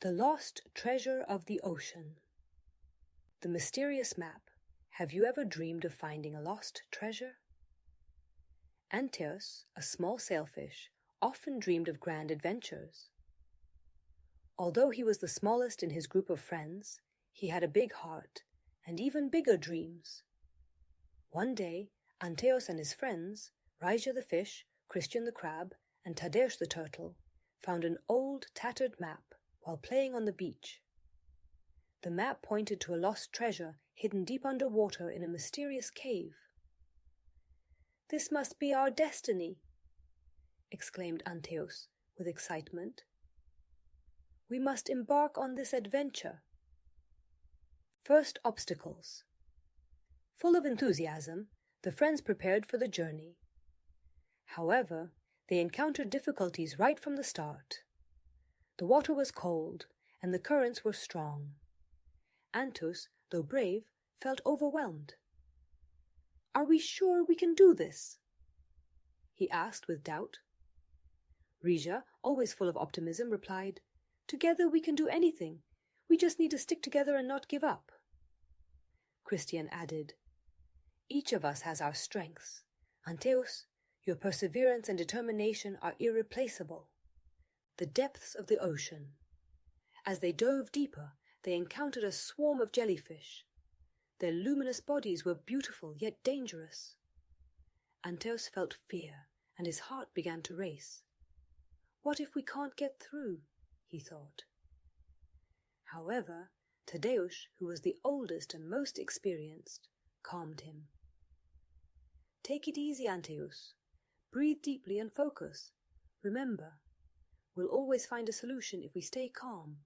The Lost Treasure of the Ocean. The mysterious map. Have you ever dreamed of finding a lost treasure? Anteusz, a small sailfish, often dreamed of grand adventures. Although he was the smallest in his group of friends, he had a big heart and even bigger dreams. One day, Anteusz and his friends, Ryja the fish, Christian the crab, and Tadeusz the turtle, found an old, tattered map while playing on the beach. The map pointed to a lost treasure hidden deep underwater in a mysterious cave. "This must be our destiny," exclaimed Anteusz with excitement. "We must embark on this adventure." First obstacles. Full of enthusiasm, the friends prepared for the journey. However, they encountered difficulties right from the start. The water was cold, and the currents were strong. Anteusz, though brave, felt overwhelmed. "Are we sure we can do this?" he asked with doubt. Ryja, always full of optimism, replied, "Together we can do anything. We just need to stick together and not give up." Christian added, "Each of us has our strengths. Anteusz, your perseverance and determination are irreplaceable." The depths of the ocean. As they dove deeper, they encountered a swarm of jellyfish. Their luminous bodies were beautiful yet dangerous. Anteusz felt fear, and his heart began to race. "What if we can't get through?" he thought. However, Tadeusz, who was the oldest and most experienced, calmed him. "Take it easy, Anteusz. Breathe deeply and focus. Remember, we'll always find a solution if we stay calm."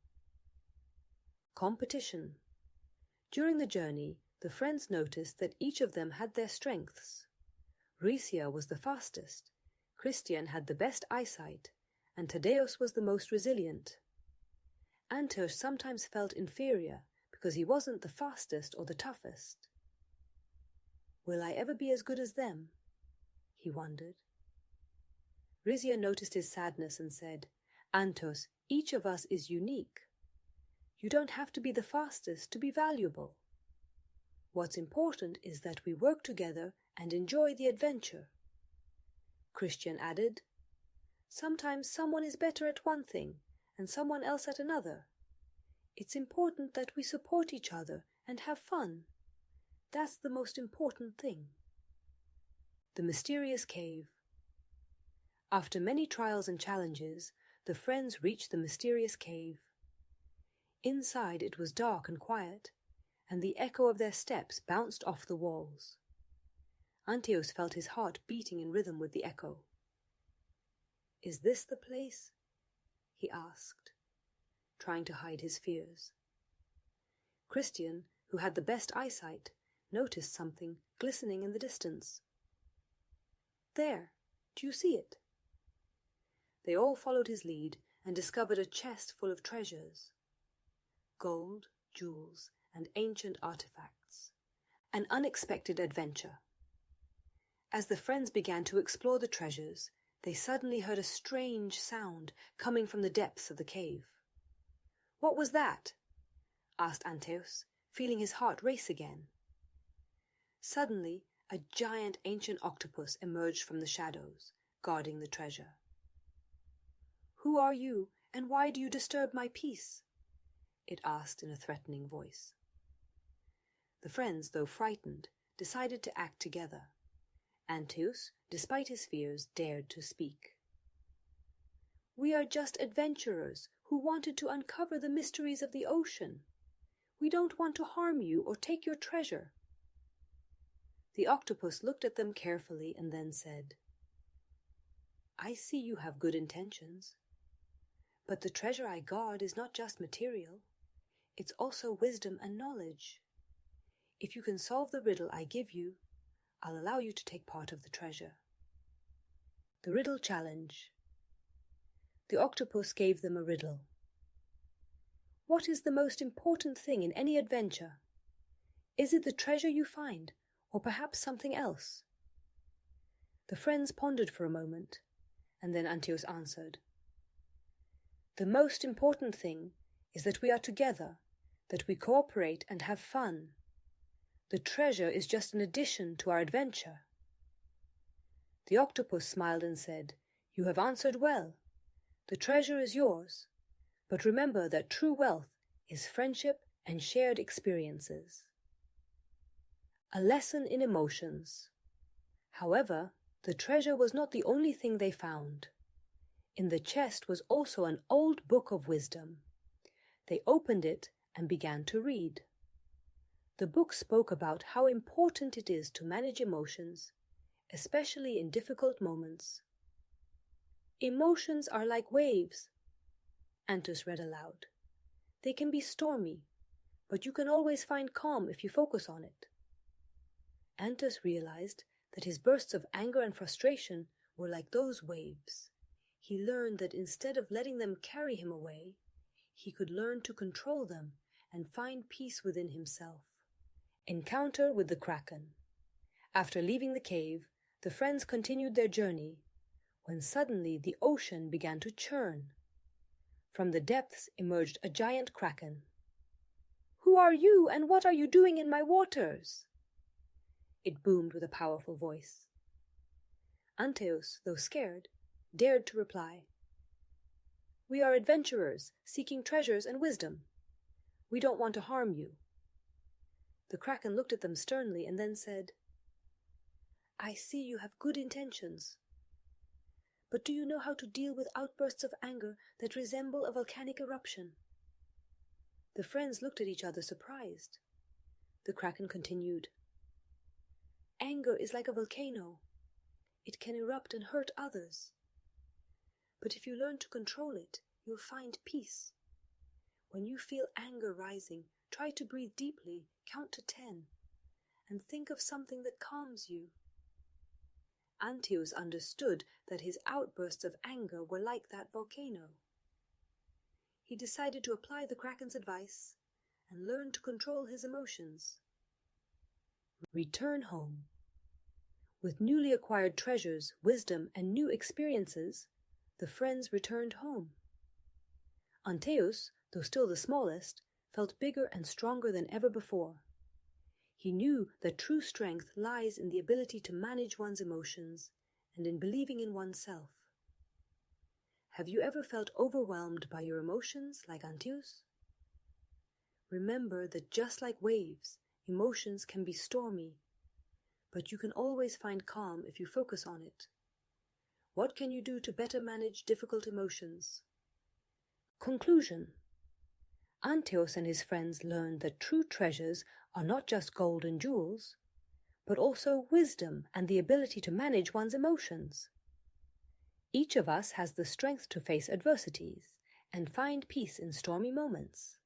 Competition. During the journey, the friends noticed that each of them had their strengths. Ryja was the fastest, Christian had the best eyesight, and Tadeusz was the most resilient. Anteusz sometimes felt inferior because he wasn't the fastest or the toughest. "Will I ever be as good as them?" he wondered. Ryja noticed his sadness and said, "Anteusz, each of us is unique. You don't have to be the fastest to be valuable. What's important is that we work together and enjoy the adventure." Christian added, "Sometimes someone is better at one thing and someone else at another. It's important that we support each other and have fun. That's the most important thing." The mysterious cave. After many trials and challenges, the friends reached the mysterious cave. Inside it was dark and quiet, and the echo of their steps bounced off the walls. Anteusz felt his heart beating in rhythm with the echo. "Is this the place?" he asked, trying to hide his fears. Christian, who had the best eyesight, noticed something glistening in the distance. "There, do you see it?" They all followed his lead and discovered a chest full of treasures. Gold, jewels, and ancient artifacts. An unexpected adventure. As the friends began to explore the treasures, they suddenly heard a strange sound coming from the depths of the cave. "What was that?" asked Anteusz, feeling his heart race again. Suddenly, a giant ancient octopus emerged from the shadows, guarding the treasure. "Who are you, and why do you disturb my peace?" it asked in a threatening voice. The friends, though frightened, decided to act together. Anteusz, despite his fears, dared to speak. "We are just adventurers who wanted to uncover the mysteries of the ocean. We don't want to harm you or take your treasure." The octopus looked at them carefully and then said, "I see you have good intentions. But the treasure I guard is not just material. It's also wisdom and knowledge. If you can solve the riddle I give you, I'll allow you to take part of the treasure." The Riddle Challenge. The octopus gave them a riddle. "What is the most important thing in any adventure? Is it the treasure you find, or perhaps something else?" The friends pondered for a moment, and then Anteusz answered, "The most important thing is that we are together, that we cooperate and have fun. The treasure is just an addition to our adventure." The octopus smiled and said, "You have answered well. The treasure is yours, but remember that true wealth is friendship and shared experiences." A lesson in emotions. However, the treasure was not the only thing they found. In the chest was also an old book of wisdom. They opened it and began to read. The book spoke about how important it is to manage emotions, especially in difficult moments. "Emotions are like waves," Anteusz read aloud. "They can be stormy, but you can always find calm if you focus on it." Anteusz realized that his bursts of anger and frustration were like those waves. He learned that instead of letting them carry him away, he could learn to control them and find peace within himself. Encounter with the Kraken. After leaving the cave, the friends continued their journey, when suddenly the ocean began to churn. From the depths emerged a giant kraken. "Who are you, and what are you doing in my waters?" it boomed with a powerful voice. Anteusz, though scared, dared to reply, "We are adventurers, seeking treasures and wisdom. We don't want to harm you." The kraken looked at them sternly and then said, "I see you have good intentions. But do you know how to deal with outbursts of anger that resemble a volcanic eruption?" The friends looked at each other surprised. The kraken continued, "Anger is like a volcano. It can erupt and hurt others. But if you learn to control it, you'll find peace. When you feel anger rising, try to breathe deeply, count to 10, and think of something that calms you." Anteusz understood that his outbursts of anger were like that volcano. He decided to apply the kraken's advice and learn to control his emotions. Return home. With newly acquired treasures, wisdom, and new experiences, the friends returned home. Anteusz, though still the smallest, felt bigger and stronger than ever before. He knew that true strength lies in the ability to manage one's emotions and in believing in oneself. Have you ever felt overwhelmed by your emotions like Anteusz? Remember that just like waves, emotions can be stormy, but you can always find calm if you focus on it. What can you do to better manage difficult emotions? Conclusion. Anteusz and his friends learned that true treasures are not just gold and jewels, but also wisdom and the ability to manage one's emotions. Each of us has the strength to face adversities and find peace in stormy moments.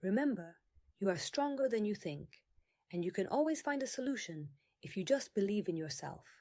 Remember, you are stronger than you think, and you can always find a solution if you just believe in yourself.